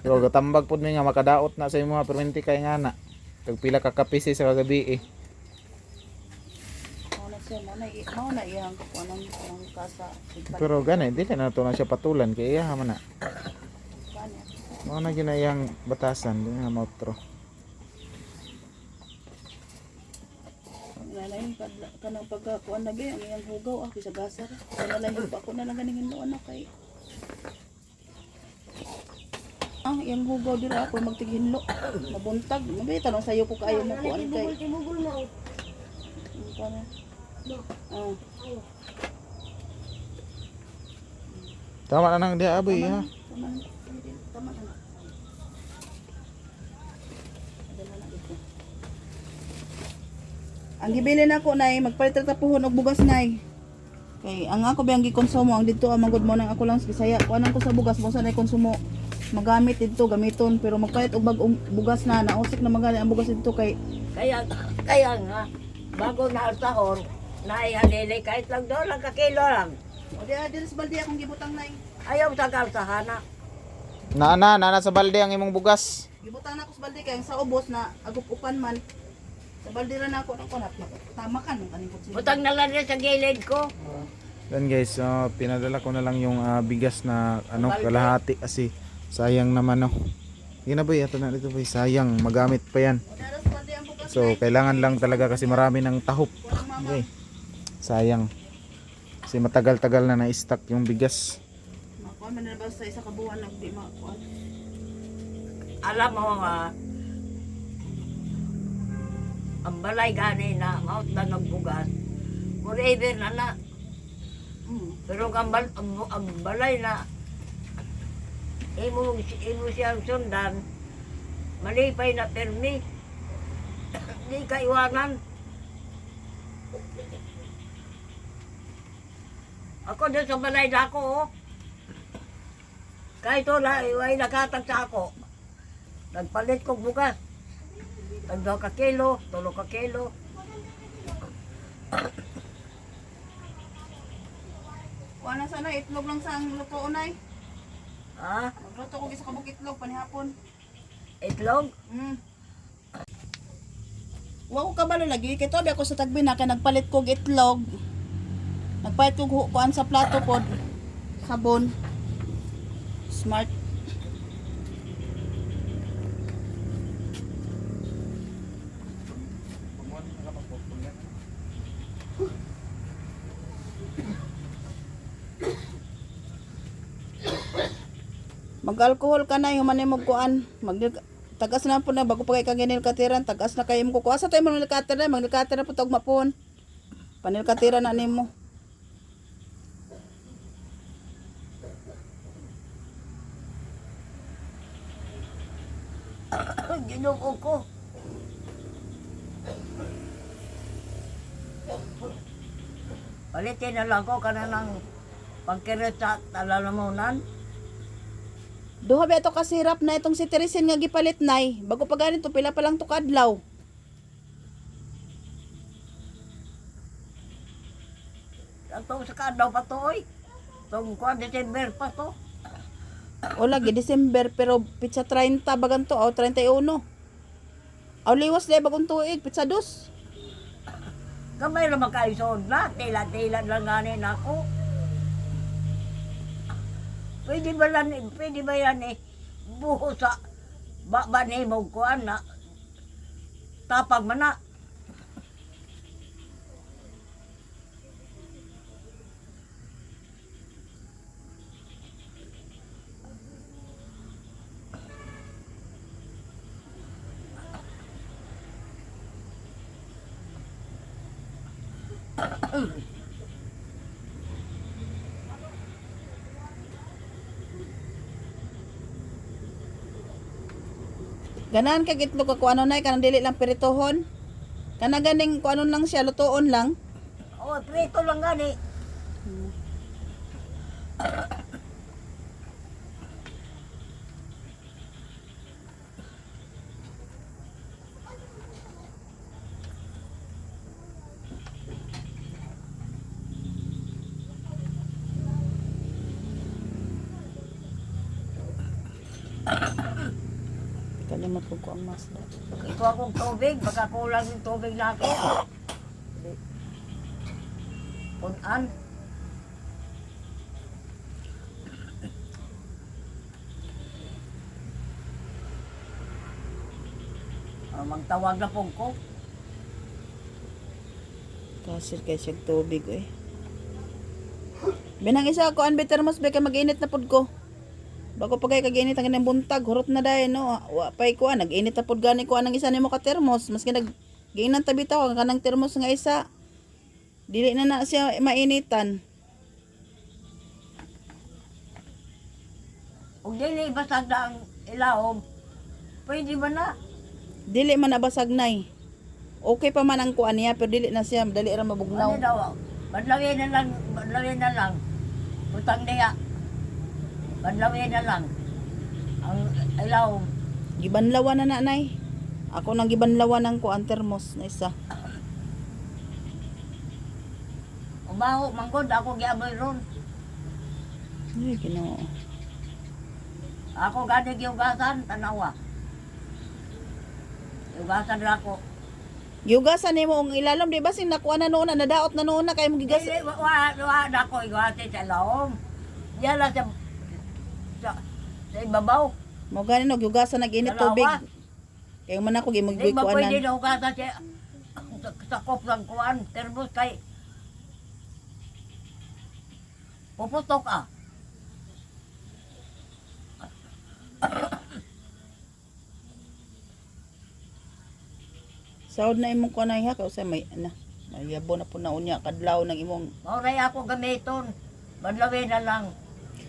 [SPEAKER 1] So gatambag pud mi nga makadaot na sa imo ha permente kay nga na. Kag pila ka kape sa gabi eh.
[SPEAKER 4] Mao na siya, mao na iyang kuan ang kasa.
[SPEAKER 1] Pero gani dili na to na siya patulan kay iya man na.
[SPEAKER 4] Kanya.
[SPEAKER 1] Mao na ginayang batasan di na mautro.
[SPEAKER 4] Nanay kanang pagkakuan lagi ang iyang hugaw ako sa gasar. Kana lang yung ako na lang ganing hinuon na kay. Iyang hugaw dira ako magtighinlo. Mabuntag. Mabi tanong sayo ko kaayo mo kuan kay.
[SPEAKER 5] Timugol na.
[SPEAKER 4] Kana.
[SPEAKER 5] No.
[SPEAKER 4] Oh.
[SPEAKER 5] Ayo.
[SPEAKER 1] Tama na nang di aboy ha.
[SPEAKER 4] Tama na. Tama na. Adala na dito. Ang gibili nako nay magpalit ta puhon og bugas nay. Kay ang ako biyang gikonsumo ang dito ang magud mo nang ako lang sa Bisaya. Kuanan ko sa bugas mo sa nay konsumo. Magamit dito gamiton pero magpalit og bagong bugas na nausik na magali ang bugas dito kay
[SPEAKER 2] Kaya nga, bago na altahon, naihalili kahit lang doon, lang kakilo lang.
[SPEAKER 4] o di adres balde akong gibutang nay.
[SPEAKER 2] Ayaw sa kalsahana.
[SPEAKER 1] Na sa balde ang imong bugas.
[SPEAKER 4] Gibutang na ako sa balde kay ang sa ubos na agup-upan man. Sa balde ra na ako nang kunat. Tama ka nung kaning kutsilyo.
[SPEAKER 2] Butang na lang rin sa gilid ko.
[SPEAKER 1] Then guys, pinadala ko na lang yung bigas na ano kalahati kasi sayang naman no. Yun na boy, ito na dito boy, sayang magamit pa yan.
[SPEAKER 4] O di adres balde ang bugas.
[SPEAKER 1] So kailangan lang talaga kasi marami ng tahop. Okay. Sayang. Kasi matagal-tagal na na-stock yung bigas.
[SPEAKER 4] Makuha man na ba sa isa ka buwan nagdi makuha.
[SPEAKER 2] Alam mo nga, ang balay gani na, maut na nagbugas. Forever na na. Pero ang balay na, imo siyang sundan, malipay na permi. Di ka iwanan. Ako doon sa balay na ako, oh. Kahit wala, iway nakatag sa ako. Nagpalit ko bugas. Tag 2 ka kilo, 3 ka kilo.
[SPEAKER 4] Kuha na sana itlog lang sa ang luto unay.
[SPEAKER 2] Ha?
[SPEAKER 4] Magluto ko isa ka buk itlog panihapon.
[SPEAKER 2] Itlog?
[SPEAKER 4] Wa ko kabalo lagi kay tobi ako sa tagbi na kay nagpalit kog itlog. Nagpalit kog kuan sa plato pod. Sabon. Smart. Mag-alcohol ka na, human mo kuan. Tagas na po na, bago pa kay kaginil katiran, tagas na kayo mo kuha. Sa tayo mo nilkatira, magnilkatira po tagma po. Panilkatira na nimo.
[SPEAKER 2] Ginoo ko. Palitin na lang ko kana ng pagkirit sa talalamunan.
[SPEAKER 4] Duha ba ito kasirap na itong si Teresin nga gipalit nay. Bago pa ganito, pila pa lang to kadlaw.
[SPEAKER 2] Ato sa kadaw pa to oy. Tong kuan December pa to.
[SPEAKER 4] O lagi, December, pero pizza 30 bagan to, o 31. O liwas na bagong tuig, pizza 2.
[SPEAKER 2] Gamay ra makaisod na, tila-tila lang ganin ako. Pwede ba yan eh, buho sa baba ni mo kuan na tapag man na.
[SPEAKER 4] Ganahan ka gitlog ka kung ano na, kanang dili lang piritohon. Kana ganing kung ano lang siya, lutoon lang.
[SPEAKER 2] Oh, prito lang gani.
[SPEAKER 4] Kalimot ko ang masda.
[SPEAKER 2] Ito akong tubig, baka kulang yung tubig na ako. Punan. Magtawag na po ko.
[SPEAKER 4] Kasir kay siya tubig eh. Binang isa ako an bitter mas kay mag-init na pud ko. Bago pa kay kag-init ang ganang buntag, hurot na dayon no. Wa pay ko nag-init na pud gani ko anang isa nimo ka termos, maski nag-giinan tabi taw ang kanang termos nga isa. Dili na siya mainitan.
[SPEAKER 2] Kung dili basag na ang ilawom, pwede ba na?
[SPEAKER 4] Dili man nabasag nay. Okay pa man ang kuan niya pero dili na siya dali ra mabugnaw.
[SPEAKER 2] Ano daw? Badlawin na lang. Putang niya. Badlawin na lang. Ang ilaw.
[SPEAKER 4] Gibanlawan na nanay. Ako nang gibanlawan ng kuan termos na isa.
[SPEAKER 2] Umaho, manggod, ako giaboy ron.
[SPEAKER 4] Ay, Ginoo.
[SPEAKER 2] Ako gani giugasan, tanawa. Iugasan na ako.
[SPEAKER 4] Yugasan nimo ang ilalom di ba sin nakuha na noon na nadaot na noon na kay mo gigas.
[SPEAKER 2] Dili, wa na ako iugasan sa ilawom. Diyan lang sa ibabaw.
[SPEAKER 4] Mo gani no yugasan nag-init
[SPEAKER 2] Dalawa.
[SPEAKER 4] tubig. Kay man ako
[SPEAKER 2] Di
[SPEAKER 4] gimugbi
[SPEAKER 2] ba pwede
[SPEAKER 4] kuanan.
[SPEAKER 2] na ugasan sa kop ng kuan, terbos kay puputok ah.
[SPEAKER 4] Saod na imong kuanay ha kasi may ana. Mayabo na po na unya kadlaw ng imong
[SPEAKER 2] Mauray ako gamiton. Badlawin na lang.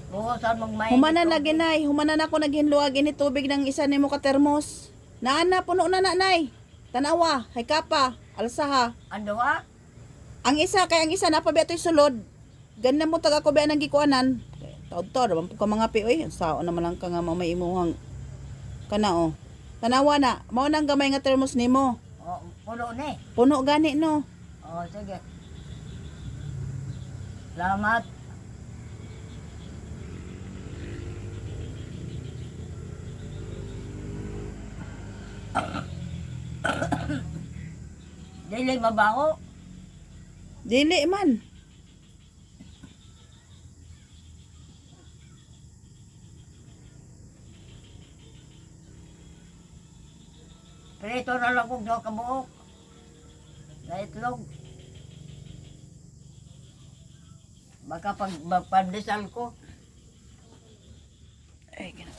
[SPEAKER 2] Buhusan mong may.
[SPEAKER 4] Humanan na ginay, humanan ako naghinluag ini tubig ng isa nimo ka termos. Naana puno na nanay. Tanawa, hay kapa, alsaha.
[SPEAKER 2] Ano ah?
[SPEAKER 4] Ang isa kay ang isa napabi atoy sulod. Ganna mo taga ko ba nang gikuanan. Taod-taod man po ka mga pioy, sao naman lang ka nga may imuhang kana oh. Tanawa na, mao nang gamay nga termos nimo.
[SPEAKER 2] O, puno ni.
[SPEAKER 4] Puno gani no.
[SPEAKER 2] O, sige. Salamat. Dili mabaho.
[SPEAKER 4] Dili man.
[SPEAKER 2] Prito na lang kong sa kabuok. Na itlog. Baka pag pandesal ko.
[SPEAKER 4] Ay, ganun.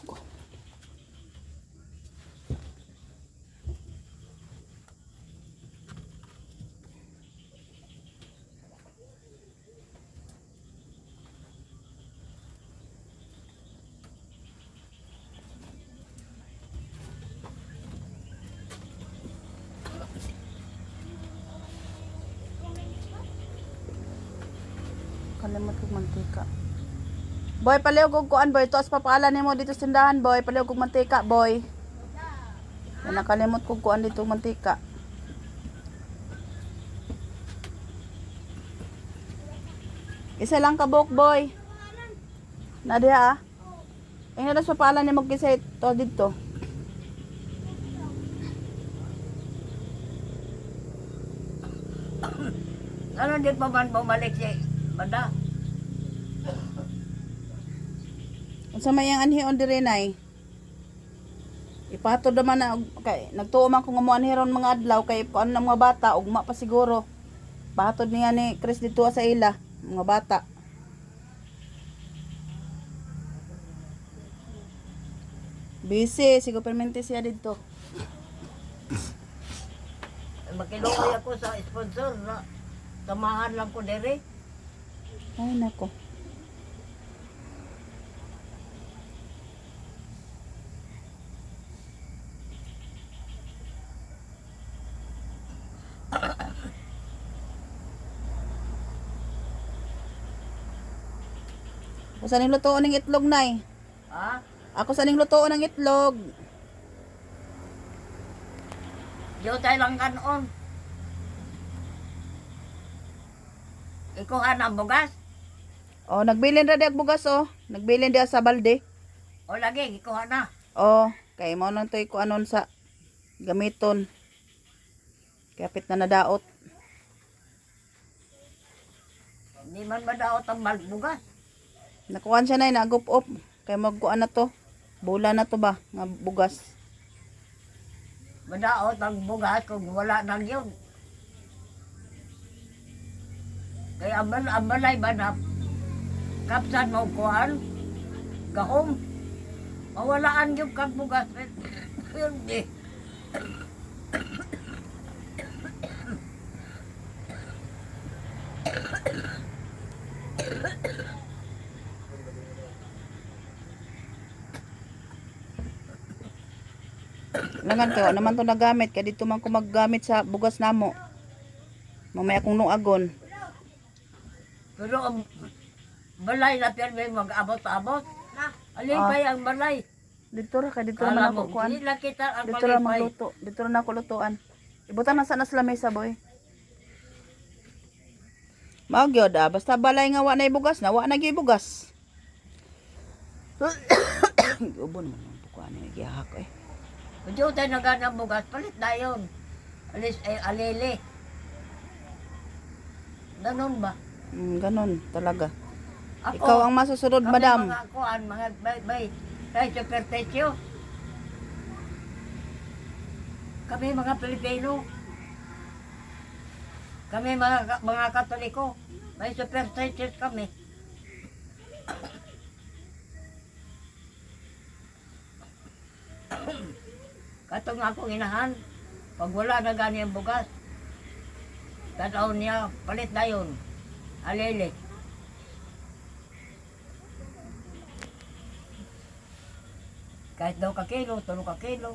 [SPEAKER 4] Nakalimot kong mantika. Boy, palihog og kuan boy. Tuas papaalan nimo dito sa tindahan boy. Palihog og mantika boy. Yan, nakalimot kong kuan dito mantika. Isa lang kabok boy. Nadia ah. Ay na sa papaalan nimo kisay to dito.
[SPEAKER 2] Ano di pa man bumalik siya? Banda.
[SPEAKER 4] Unsa may ang anhion diri nay? Ipatod naman na kay nagtuo man ko nga mo anhiron mga adlaw kay kuan ng mga bata ugma pa siguro. Patod niya ni Chris dito sa ila, mga bata. Busy, siguro permente siya dito.
[SPEAKER 2] Makiluoy ako sa sponsor na samahan lang ko dere.
[SPEAKER 4] Ay nako. Ako sa ning lutoon ng itlog nay.
[SPEAKER 2] Ha?
[SPEAKER 4] Ako sa ning lutoon ng itlog.
[SPEAKER 2] Diyo tayo lang kanon. Ikuha ng bugas.
[SPEAKER 4] Oh, nagbilin ra di og bugas oh. Nagbilin di sa balde.
[SPEAKER 2] O lagi, ikuha na.
[SPEAKER 4] Oh, kay mo nang toy ko anon sa gamiton. Kapit na nadaot.
[SPEAKER 2] Hindi man madaot ang bugas.
[SPEAKER 4] Nakuan siya na nagupop. Kay magkuan na to. Bula na to ba nga bugas.
[SPEAKER 2] Madaot ang bugas kung wala nang yun. Kaya ang balay ba na kapsan mo kuhan, gahom, mawalaan yung kag bugas. Hindi.
[SPEAKER 4] Langan kayo naman to nagamit kay dito man ko maggamit sa bugas namo. Mamaya kong nuagon.
[SPEAKER 2] Pero ang balay na pirme mag-abot-abot. Alin
[SPEAKER 4] Ah.
[SPEAKER 2] pa ang balay?
[SPEAKER 4] Dito ra kay dito ra
[SPEAKER 2] Kala
[SPEAKER 4] man
[SPEAKER 2] mo,
[SPEAKER 4] ako kuan.
[SPEAKER 2] hindi lang kita ang
[SPEAKER 4] Dito ra
[SPEAKER 2] balay.
[SPEAKER 4] magluto. Dito ra na ako lutuan. Ibutan na sana sa lamesa boy. Mao gyud ah, basta balay nga wa na bugas na wa na gyud bugas. Ubo naman ang kuan ni gihak eh.
[SPEAKER 2] Kung diyo tayo naganang bugas, palit na yun. Alis ay alele. Ganon ba?
[SPEAKER 4] Ganon talaga.
[SPEAKER 2] Ako,
[SPEAKER 4] Ikaw ang masusunod,
[SPEAKER 2] kami
[SPEAKER 4] madam.
[SPEAKER 2] mga kuan, mga bay, tayo supertesyo. Kami mga Pilipino. Kami mga Katoliko. May superstitious kami. Kato nga akong inahan. Pag wala na gani ang bugas, tataon niya, palit na yun. Alele. Kahit daw ka kilo, 3 ka kilo.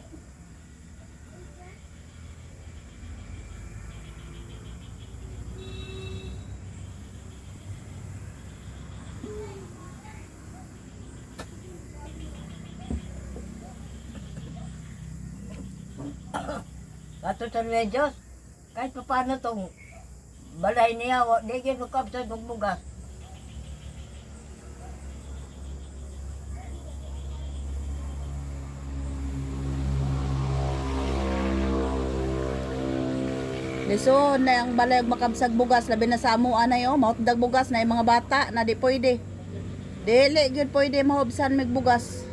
[SPEAKER 2] Kato sa Diyos, kahit pa paano tong balay niya, di ginukap sa itong bugas.
[SPEAKER 4] Liso na ang balay makabsag bugas labi na sa amuan na yo, mautdag bugas na yung mga bata na di pwede. Dili gyud pwede mahubsan mig bugas.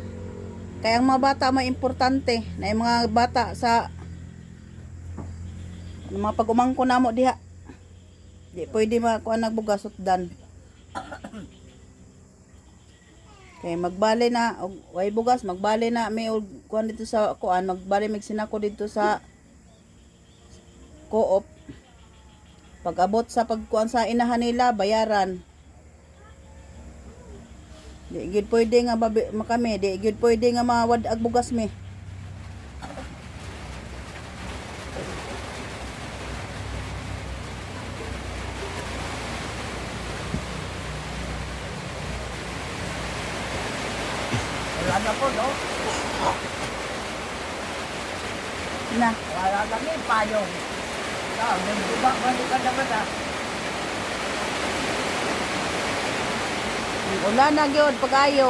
[SPEAKER 4] Kaya ang mga bata may importante na yung mga bata sa mga pag-umangko namo diha. Di pwede makuha nagbugas utdan. Kay magbali na og way bugas, magbali na may kuan dito sa kuan, magbali mig sinako dito sa co-op. Pag abot sa pagkuan sa inahan nila, bayaran. Di gyud pwede nga makami, di gyud pwede nga mawad ag bugas mi.
[SPEAKER 2] na po, no?
[SPEAKER 4] Na.
[SPEAKER 2] Wala kami payong. Nagbuba ka ni naman ah.
[SPEAKER 4] Ulan na gyud pag-ayo.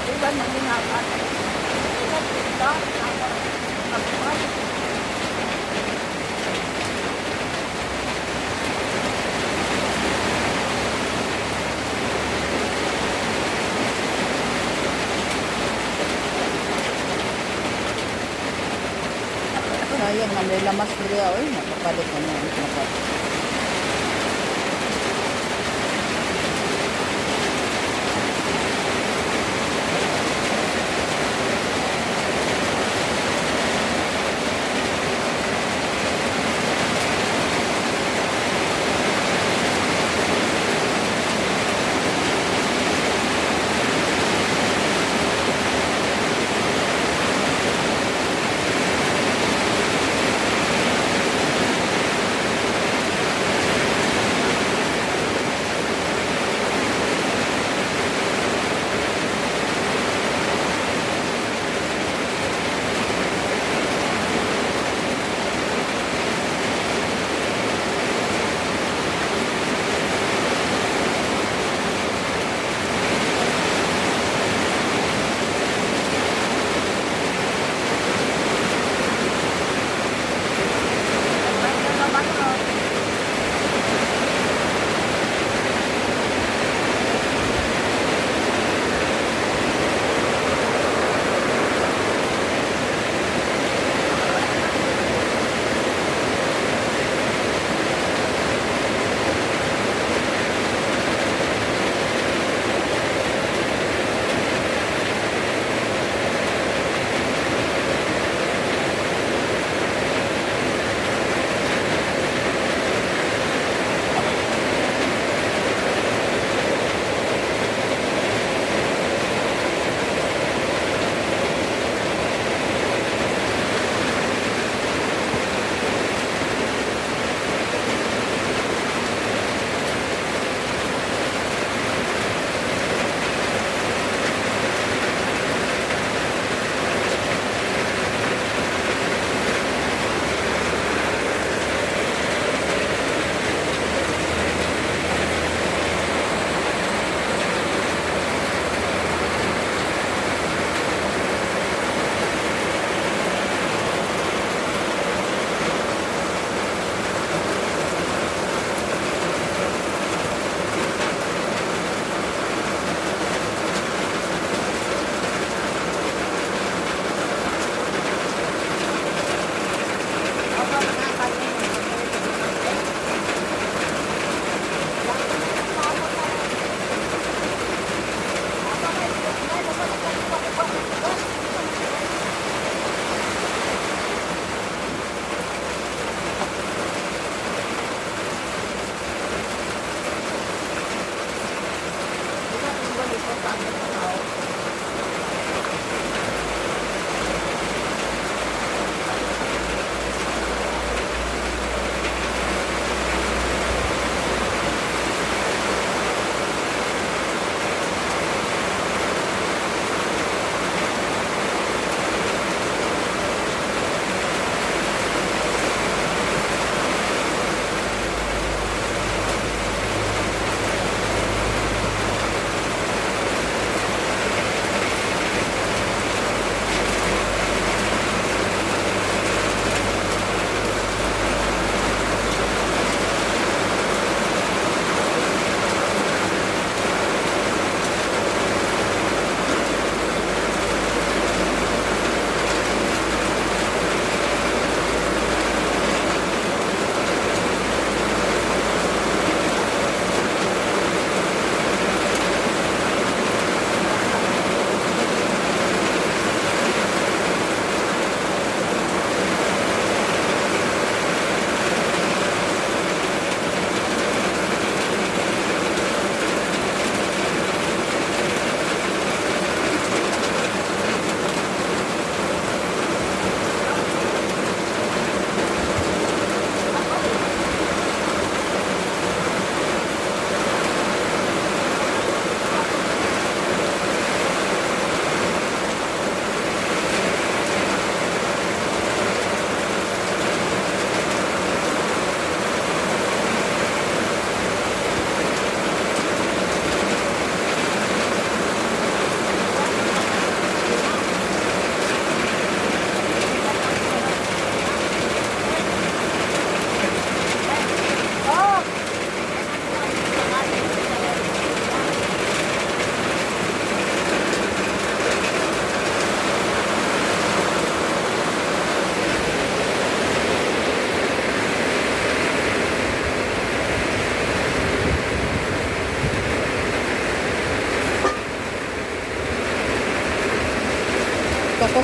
[SPEAKER 2] Diba nangingakan?
[SPEAKER 4] Sayang na may lamas diri oy, nakapalit na mo ang dapat.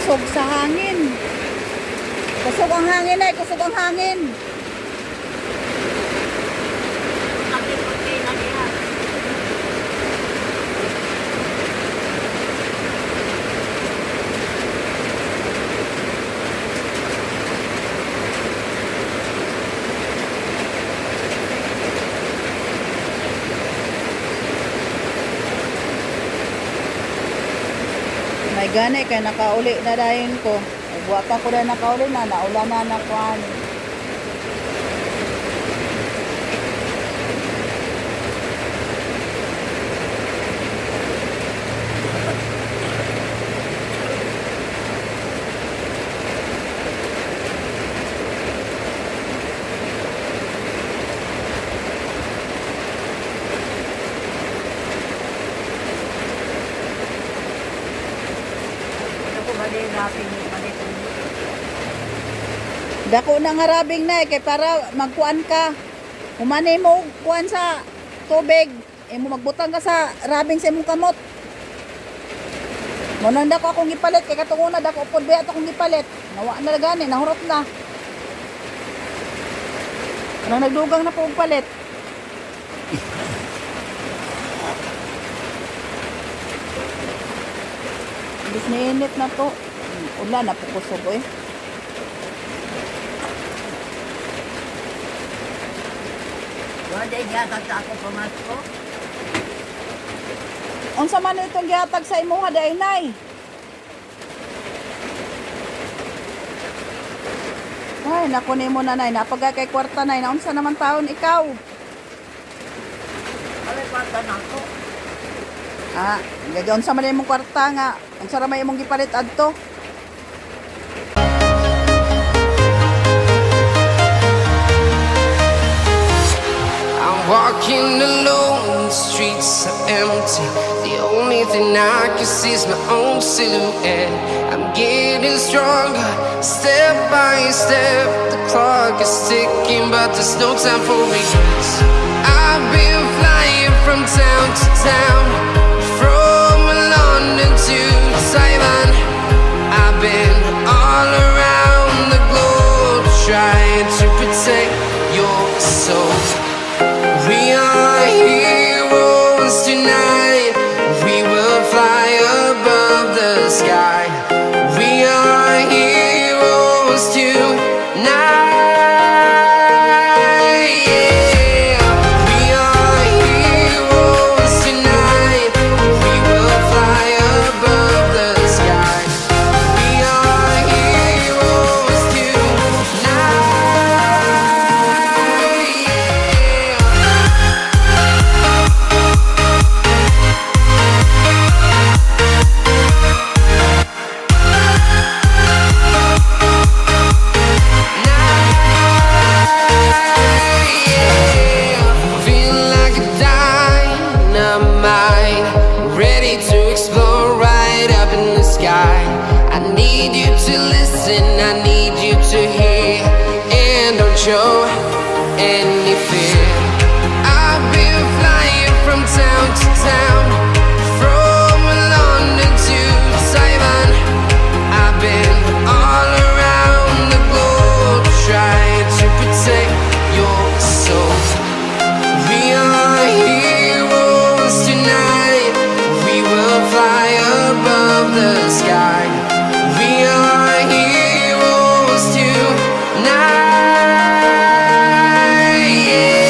[SPEAKER 4] kusog sa hangin. Kusog ang hangin ay, kusog ang hangin.
[SPEAKER 2] Aking pagkain na niya.
[SPEAKER 4] May gani kay nakauli na dayon ko. Buwa pa ko na nakauli na, naula na nakuan.
[SPEAKER 2] Ano ko ba din rapin yung palitan mo?
[SPEAKER 4] Dako na nga rabing na kay para magkuan ka. Humani mo kuan sa tubig. Mo magbutang ka sa rabing sa imong kamot. Mo nang dako akong gipalit kay katong una dako pod biya akong gipalit. Nawa na gani, nahurot na. Ano nagdugang na po og palit. Bis na init na to. Ulan na po kusog eh.
[SPEAKER 2] Wala yata sa ako pamasko.
[SPEAKER 4] Unsa man itong gihatag sa imuha day nay? Ay, naku ni mo nanay, napagay kay kwarta nay, naunsa naman taon ikaw?
[SPEAKER 2] Wala pata na ako.
[SPEAKER 4] Ah, gagaon sa man imong kwarta nga. Ang sara may imong gipalit adto.
[SPEAKER 6] I'm walking alone, the streets are empty. The only thing I can see is my own silhouette. I'm getting stronger, step by step. The clock is ticking, but there's no time for regrets. I've been flying from town to town, from London to Taiwan. I've been all around the globe, trying to protect your soul. We are heroes tonight. We will fly above the sky. We are heroes tonight. Yeah. We are heroes tonight. We will fly above the sky. We are heroes tonight. Feel like a dynamite, ready to explode right up in the sky. I need you to listen, I need you to hear, and don't show any fear. I've been flying from town to town, from London to Taiwan. I've been all around the globe, trying to protect your soul. We are heroes tonight. We will fly above the sky. We are heroes tonight. Yeah.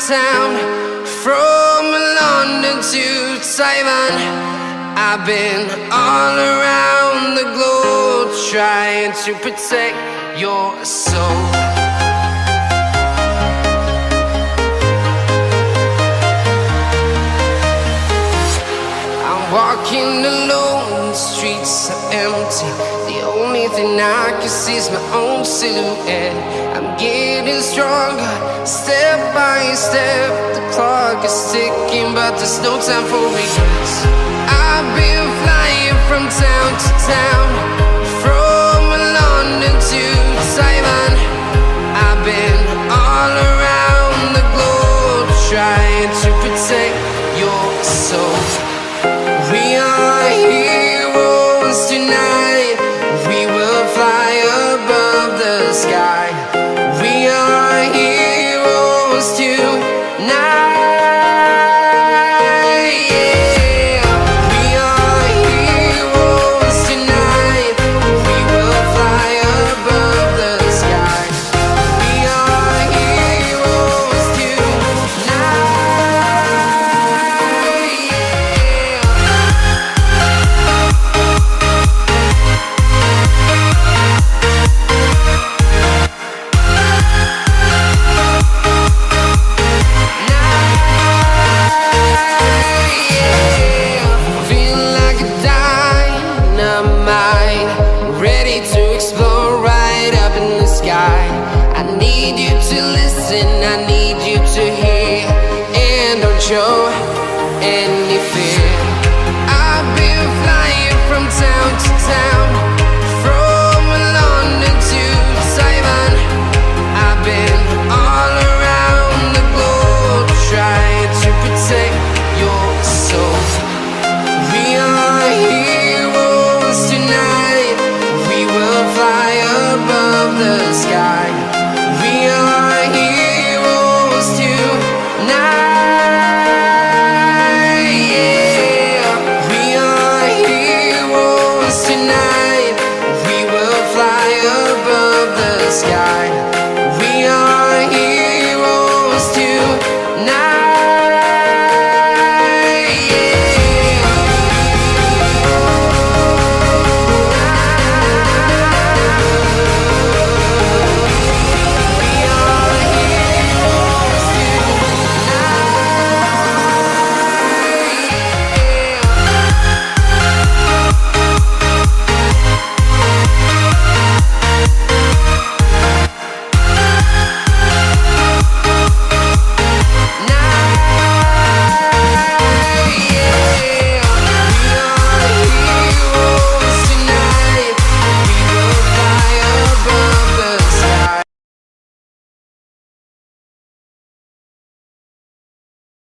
[SPEAKER 6] town, from London to Taiwan. I've been all around the globe trying to protect your soul. I'm walking alone, the streets are empty. The only thing I can see is my own silhouette. I'm getting stronger, step by step. The clock is ticking, but there's no time for regrets. I've been flying from town to town, from London to Taiwan. I've been all around the globe trying to protect your soul. We are heroes tonight. We will fly above the sky. We are heroes tonight. Yeah. We are heroes tonight. We will fly above the sky. We are heroes tonight. Feeling like a dynamite, ready to explode right up in the sky. I need you to listen, I need you to hear, and don't show any fear. I've been flying from town to town, from London to Taiwan. I've been all around the globe trying to protect your soul. We are heroes tonight. We will fly above the sky. We are heroes tonight. Yeah. We are heroes tonight. We will fly above the sky.